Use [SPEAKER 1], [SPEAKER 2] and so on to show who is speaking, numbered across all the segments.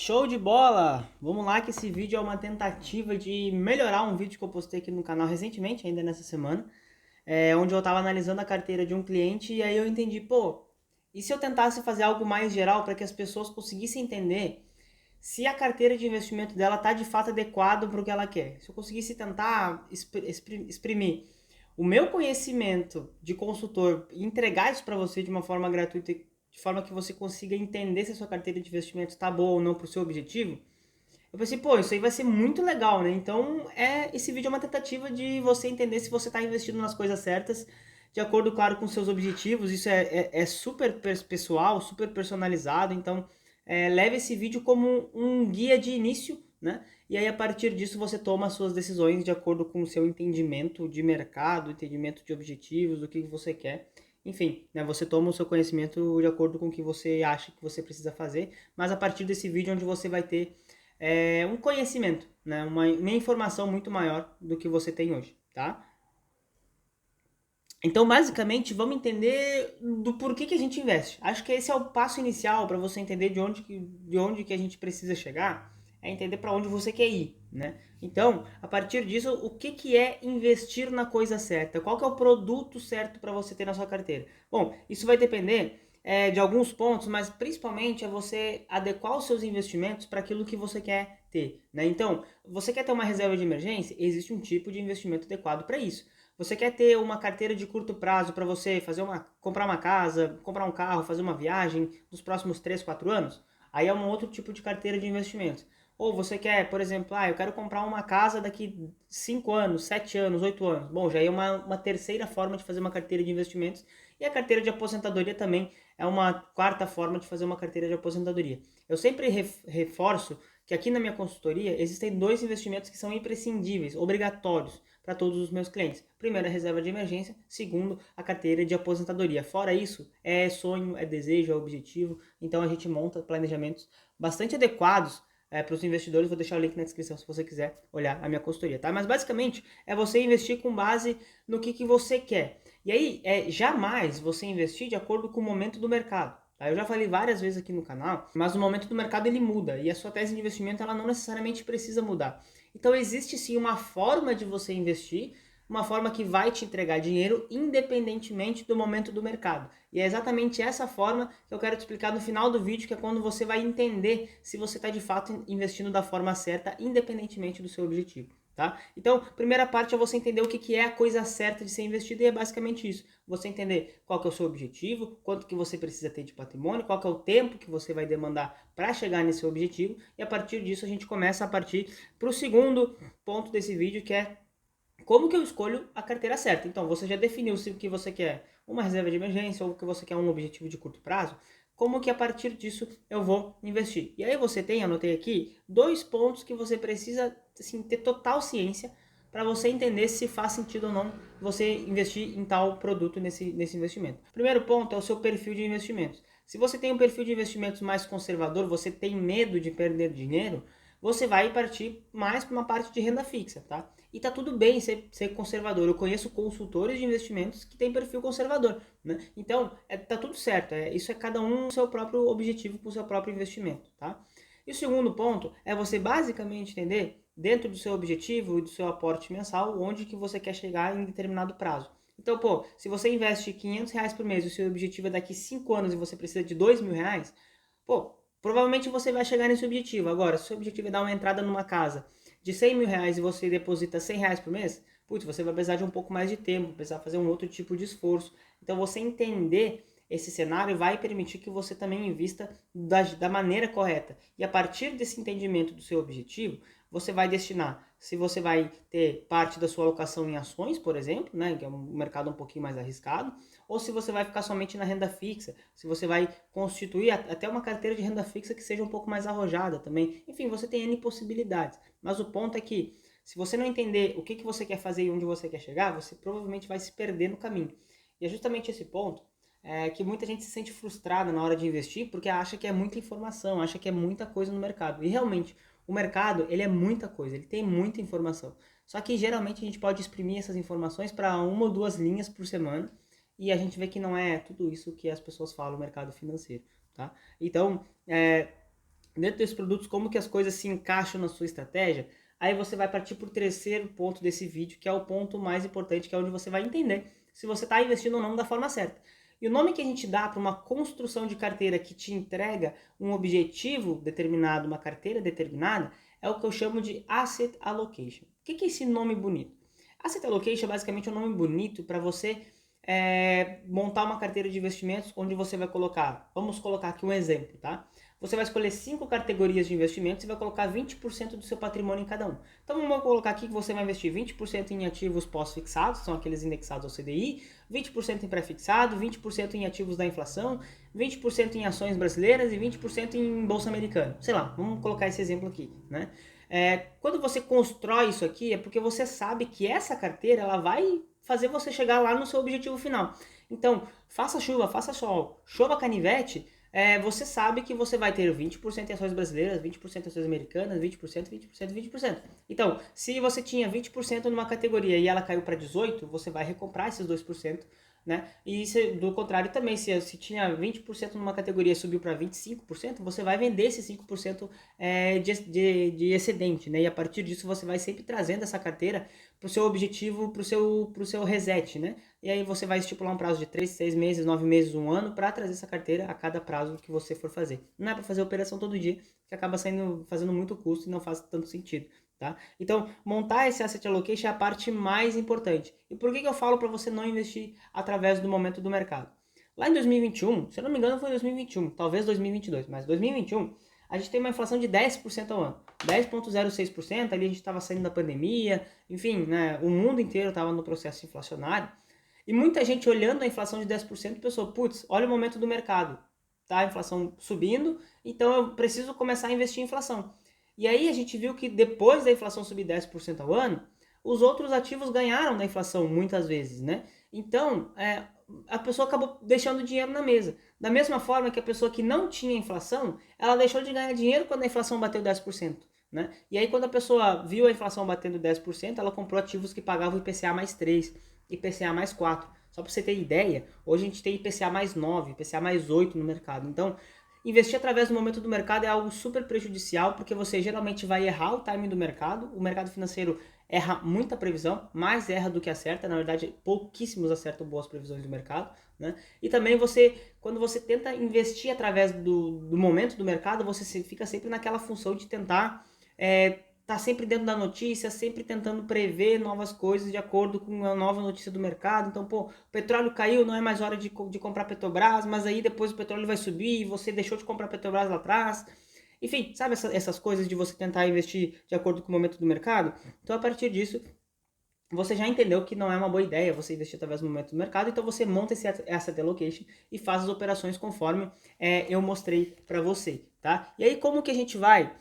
[SPEAKER 1] Show de bola! Vamos lá que esse vídeo é uma tentativa de melhorar um vídeo que eu postei aqui no canal recentemente, ainda nessa semana, onde eu estava analisando a carteira de um cliente e aí eu entendi, pô, e se eu tentasse fazer algo mais geral para que as pessoas conseguissem entender se a carteira de investimento dela está de fato adequada para o que ela quer? Se eu conseguisse tentar exprimir o meu conhecimento de consultor e entregar isso para você de uma forma gratuita, de forma que você consiga entender se a sua carteira de investimentos está boa ou não para o seu objetivo, eu pensei, pô, isso aí vai ser muito legal, né? Então, esse vídeo é uma tentativa de você entender se você está investindo nas coisas certas, de acordo, claro, com seus objetivos. Isso é super pessoal, super personalizado. Então, leve esse vídeo como um guia de início, né? E aí, a partir disso, você toma as suas decisões de acordo com o seu entendimento de mercado, entendimento de objetivos, do que você quer. Enfim, né, você toma o seu conhecimento de acordo com o que você acha que você precisa fazer, mas a partir desse vídeo onde você vai ter um conhecimento, né? Uma informação muito maior do que você tem hoje, tá? Então, basicamente, vamos entender do porquê que a gente investe. Acho que esse é o passo inicial para você entender de onde que a gente precisa chegar, é entender para onde você quer ir, né? Então, a partir disso, o que que é investir na coisa certa? Qual que é o produto certo para você ter na sua carteira? Bom, isso vai depender de alguns pontos, mas principalmente é você adequar os seus investimentos para aquilo que você quer ter, né? Então, você quer ter uma reserva de emergência? Existe um tipo de investimento adequado para isso. Você quer ter uma carteira de curto prazo para você comprar uma casa, comprar um carro, fazer uma viagem nos próximos 3, 4 anos? Aí é um outro tipo de carteira de investimento. Ou você quer, por exemplo, eu quero comprar uma casa daqui 5 anos, 7 anos, 8 anos. Bom, já é uma terceira forma de fazer uma carteira de investimentos. E a carteira de aposentadoria também é uma quarta forma de fazer uma carteira de aposentadoria. Eu sempre reforço que aqui na minha consultoria existem dois investimentos que são imprescindíveis, obrigatórios para todos os meus clientes. Primeiro, a reserva de emergência. Segundo, a carteira de aposentadoria. Fora isso, é sonho, é desejo, é objetivo. Então a gente monta planejamentos bastante adequados para os investidores. Vou deixar o link na descrição se você quiser olhar a minha consultoria, tá? Mas basicamente é você investir com base no que você quer. E aí, jamais você investir de acordo com o momento do mercado. Tá? Eu já falei várias vezes aqui no canal, mas o momento do mercado ele muda e a sua tese de investimento ela não necessariamente precisa mudar. Então existe sim uma forma de você investir, uma forma que vai te entregar dinheiro independentemente do momento do mercado. E é exatamente essa forma que eu quero te explicar no final do vídeo, que é quando você vai entender se você está de fato investindo da forma certa, independentemente do seu objetivo. Tá? Então, primeira parte é você entender o que é a coisa certa de ser investido e é basicamente isso. Você entender qual que é o seu objetivo, quanto que você precisa ter de patrimônio, qual que é o tempo que você vai demandar para chegar nesse objetivo e a partir disso a gente começa a partir para o segundo ponto desse vídeo, que é como que eu escolho a carteira certa. Então, você já definiu se o que você quer uma reserva de emergência ou o que você quer um objetivo de curto prazo, como que a partir disso eu vou investir. E aí você tem, anotei aqui, dois pontos que você precisa assim, ter total ciência para você entender se faz sentido ou não você investir em tal produto nesse investimento. Primeiro ponto é o seu perfil de investimentos. Se você tem um perfil de investimentos mais conservador, você tem medo de perder dinheiro, você vai partir mais para uma parte de renda fixa, tá? E tá tudo bem ser conservador. Eu conheço consultores de investimentos que têm perfil conservador, né? Então, tá tudo certo. Isso é cada um o seu próprio objetivo com o seu próprio investimento, tá? E o segundo ponto é você basicamente entender, dentro do seu objetivo e do seu aporte mensal, onde que você quer chegar em determinado prazo. Então, pô, se você investe R$ 500 por mês e o seu objetivo é daqui 5 anos e você precisa de R$ 2.000, pô, provavelmente você vai chegar nesse objetivo. Agora, se o seu objetivo é dar uma entrada numa casa de R$ 100.000 e você deposita R$ 100 por mês, putz, você vai precisar de um pouco mais de tempo, precisar fazer um outro tipo de esforço. Então, você entender esse cenário vai permitir que você também invista da maneira correta. E a partir desse entendimento do seu objetivo, você vai destinar, se você vai ter parte da sua alocação em ações, por exemplo, né, que é um mercado um pouquinho mais arriscado, ou se você vai ficar somente na renda fixa, se você vai constituir até uma carteira de renda fixa que seja um pouco mais arrojada também. Enfim, você tem N possibilidades. Mas o ponto é que, se você não entender o que você quer fazer e onde você quer chegar, você provavelmente vai se perder no caminho. E é justamente esse ponto que muita gente se sente frustrada na hora de investir porque acha que é muita informação, acha que é muita coisa no mercado. E realmente, o mercado ele é muita coisa, ele tem muita informação. Só que geralmente a gente pode exprimir essas informações para uma ou duas linhas por semana e a gente vê que não é tudo isso que as pessoas falam no mercado financeiro, tá? Então, dentro desses produtos, como que as coisas se encaixam na sua estratégia, aí você vai partir para o terceiro ponto desse vídeo, que é o ponto mais importante, que é onde você vai entender se você está investindo ou não da forma certa. E o nome que a gente dá para uma construção de carteira que te entrega um objetivo determinado, uma carteira determinada, é o que eu chamo de Asset Allocation. O que é esse nome bonito? Asset Allocation basicamente é um nome bonito para você montar uma carteira de investimentos onde você vai colocar, vamos colocar aqui um exemplo, tá? Você vai escolher 5 categorias de investimentos e vai colocar 20% do seu patrimônio em cada um. Então vamos colocar aqui que você vai investir 20% em ativos pós-fixados, são aqueles indexados ao CDI, 20% em pré-fixado, 20% em ativos da inflação, 20% em ações brasileiras e 20% em bolsa americana. Sei lá, vamos colocar esse exemplo aqui, né? Quando você constrói isso aqui, é porque você sabe que essa carteira ela vai fazer você chegar lá no seu objetivo final. Então, faça chuva, faça sol, chova canivete, você sabe que você vai ter 20% em ações brasileiras, 20% em ações americanas, 20%, 20%, 20%. Então, se você tinha 20% numa categoria e ela caiu para 18%, você vai recomprar esses 2%, né? E do contrário também, se tinha 20% numa categoria e subiu para 25%, você vai vender esse 5% de excedente, né? E a partir disso você vai sempre trazendo essa carteira para o seu objetivo, para o seu reset, né? E aí você vai estipular um prazo de 3, 6 meses, 9 meses, um ano, para trazer essa carteira a cada prazo que você for fazer. Não é para fazer operação todo dia, que acaba fazendo muito custo e não faz tanto sentido. Tá? Então, montar esse asset allocation é a parte mais importante. E por que eu falo para você não investir através do momento do mercado? Lá em 2021, se eu não me engano foi 2021, talvez 2022, mas 2021, a gente tem uma inflação de 10% ao ano. 10,06%, ali a gente estava saindo da pandemia, enfim, né, o mundo inteiro estava no processo inflacionário. E muita gente olhando a inflação de 10% pensou, putz, olha o momento do mercado, tá? A inflação subindo, então eu preciso começar a investir em inflação. E aí a gente viu que depois da inflação subir 10% ao ano, os outros ativos ganharam da inflação muitas vezes, né? Então, a pessoa acabou deixando dinheiro na mesa. Da mesma forma que a pessoa que não tinha inflação, ela deixou de ganhar dinheiro quando a inflação bateu 10%. Né? E aí quando a pessoa viu a inflação batendo 10%, ela comprou ativos que pagavam IPCA mais 3, IPCA mais 4. Só para você ter ideia, hoje a gente tem IPCA mais 9, IPCA mais 8 no mercado. Então, investir através do momento do mercado é algo super prejudicial, porque você geralmente vai errar o timing do mercado. O mercado financeiro erra muita previsão, mais erra do que acerta. Na verdade, pouquíssimos acertam boas previsões do mercado. Né? E também quando você tenta investir através do momento do mercado, você fica sempre naquela função de tentar tá sempre dentro da notícia, sempre tentando prever novas coisas de acordo com a nova notícia do mercado. Então, pô, o petróleo caiu, não é mais hora de comprar Petrobras, mas aí depois o petróleo vai subir e você deixou de comprar Petrobras lá atrás. Enfim, sabe essas coisas de você tentar investir de acordo com o momento do mercado? Então, a partir disso, você já entendeu que não é uma boa ideia você investir através do momento do mercado, então você monta esse asset allocation e faz as operações conforme eu mostrei para você, tá? E aí, como que a gente vai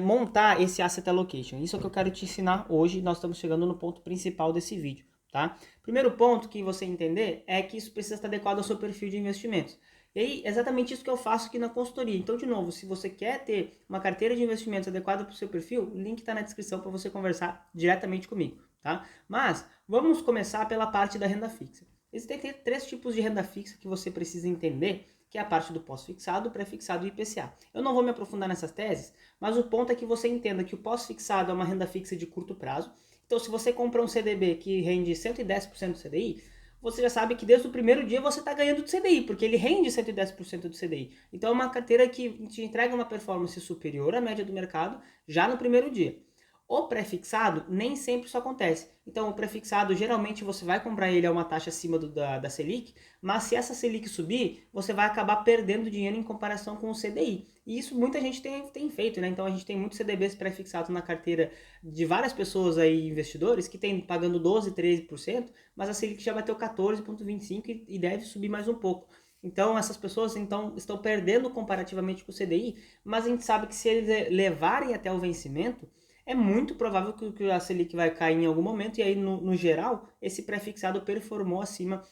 [SPEAKER 1] montar esse asset allocation? Isso é o que eu quero te ensinar hoje. Nós estamos chegando no ponto principal desse vídeo, tá? Primeiro ponto que você entender é que isso precisa estar adequado ao seu perfil de investimentos. E aí, exatamente isso que eu faço aqui na consultoria. Então, de novo, se você quer ter uma carteira de investimentos adequada para o seu perfil, o link está na descrição para você conversar diretamente comigo, tá? Mas, vamos começar pela parte da renda fixa. Existem 3 tipos de renda fixa que você precisa entender, que é a parte do pós-fixado, pré-fixado e IPCA. Eu não vou me aprofundar nessas teses, mas o ponto é que você entenda que o pós-fixado é uma renda fixa de curto prazo. Então, se você compra um CDB que rende 110% do CDI, você já sabe que desde o primeiro dia você está ganhando do CDI, porque ele rende 110% do CDI. Então é uma carteira que te entrega uma performance superior à média do mercado já no primeiro dia. O pré-fixado nem sempre isso acontece. Então o pré-fixado geralmente você vai comprar ele a uma taxa acima da Selic, mas se essa Selic subir, você vai acabar perdendo dinheiro em comparação com o CDI. E isso muita gente tem feito, né? Então a gente tem muitos CDBs pré-fixados na carteira de várias pessoas aí, investidores, que tem pagando 12, 13%, mas a Selic já bateu 14,25% e deve subir mais um pouco. Então essas pessoas estão perdendo comparativamente com o CDI, mas a gente sabe que se eles levarem até o vencimento, é muito provável que a Selic vai cair em algum momento, e aí, no geral, esse pré-fixado performou acima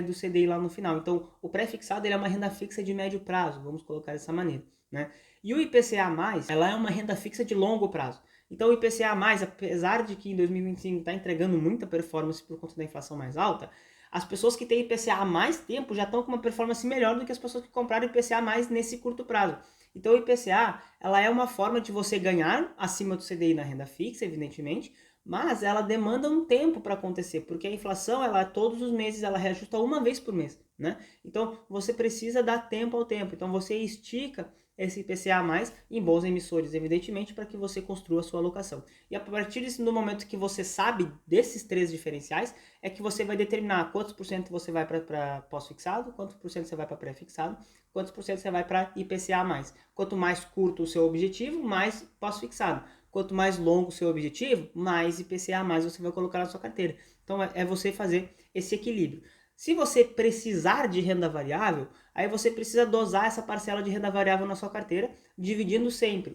[SPEAKER 1] do CDI lá no final. Então, o pré-fixado ele é uma renda fixa de médio prazo, vamos colocar dessa maneira. Né? E o IPCA+, ela é uma renda fixa de longo prazo. Então, o IPCA+, apesar de que em 2025 está entregando muita performance por conta da inflação mais alta, as pessoas que têm IPCA há mais tempo já estão com uma performance melhor do que as pessoas que compraram IPCA+, nesse curto prazo. Então o IPCA, ela é uma forma de você ganhar acima do CDI na renda fixa, evidentemente, mas ela demanda um tempo para acontecer, porque a inflação, ela todos os meses, ela reajusta uma vez por mês, né? Então você precisa dar tempo ao tempo. Então você estica esse IPCA mais em bons emissores, evidentemente, para que você construa a sua alocação. E a partir do momento que você sabe desses três diferenciais, é que você vai determinar quantos por cento você vai para pós-fixado, quantos por cento você vai para pré-fixado, quantos por cento você vai para IPCA mais. Quanto mais curto o seu objetivo, mais pós-fixado. Quanto mais longo o seu objetivo, mais IPCA mais você vai colocar na sua carteira. Então é você fazer esse equilíbrio. Se você precisar de renda variável, aí você precisa dosar essa parcela de renda variável na sua carteira, dividindo sempre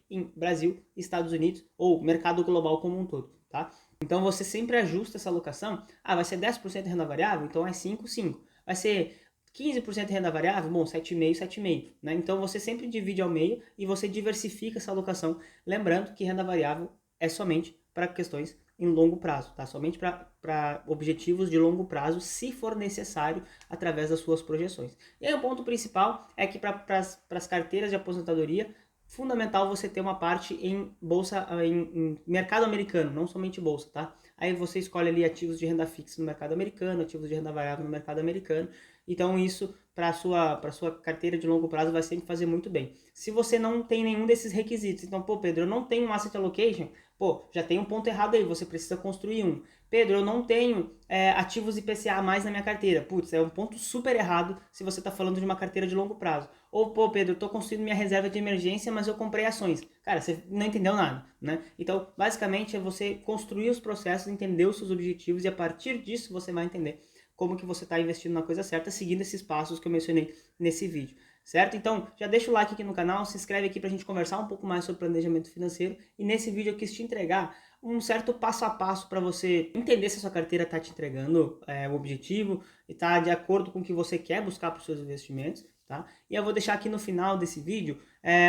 [SPEAKER 1] em Brasil, Estados Unidos ou mercado global como um todo, tá? Então você sempre ajusta essa alocação. Ah, vai ser 10% de renda variável? Então é 5, 5. Vai ser 15% de renda variável? Bom, 7,5, 7,5. Né? Então você sempre divide ao meio e você diversifica essa alocação. Lembrando que renda variável é somente para questões em longo prazo, tá? Somente para objetivos de longo prazo, se for necessário, através das suas projeções. E aí o ponto principal é que para as carteiras de aposentadoria, fundamental você ter uma parte em bolsa, em mercado americano, não somente bolsa, tá? Aí você escolhe ali ativos de renda fixa no mercado americano, ativos de renda variável no mercado americano. Então isso para a sua carteira de longo prazo vai sempre fazer muito bem. Se você não tem nenhum desses requisitos, então, pô, Pedro, eu não tenho um asset allocation, pô, já tem um ponto errado aí, você precisa construir um. Pedro, eu não tenho ativos IPCA mais na minha carteira. Putz, é um ponto super errado se você está falando de uma carteira de longo prazo. Ou, pô, Pedro, eu estou construindo minha reserva de emergência, mas eu comprei ações. Cara, você não entendeu nada, né? Então, basicamente, é você construir os processos, entender os seus objetivos e a partir disso você vai entender como que você está investindo na coisa certa, seguindo esses passos que eu mencionei nesse vídeo. Certo? Então, já deixa o like aqui no canal, se inscreve aqui para a gente conversar um pouco mais sobre planejamento financeiro. E nesse vídeo eu quis te entregar um certo passo a passo para você entender se a sua carteira está te entregando o objetivo e está de acordo com o que você quer buscar para os seus investimentos. Tá? E eu vou deixar aqui no final desse vídeo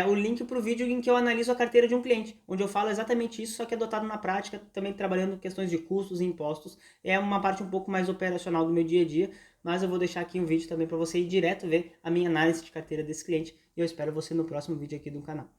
[SPEAKER 1] o link para o vídeo em que eu analiso a carteira de um cliente, onde eu falo exatamente isso, só que adotado na prática, também trabalhando questões de custos e impostos. É uma parte um pouco mais operacional do meu dia a dia, mas eu vou deixar aqui um vídeo também para você ir direto ver a minha análise de carteira desse cliente. E eu espero você no próximo vídeo aqui do canal.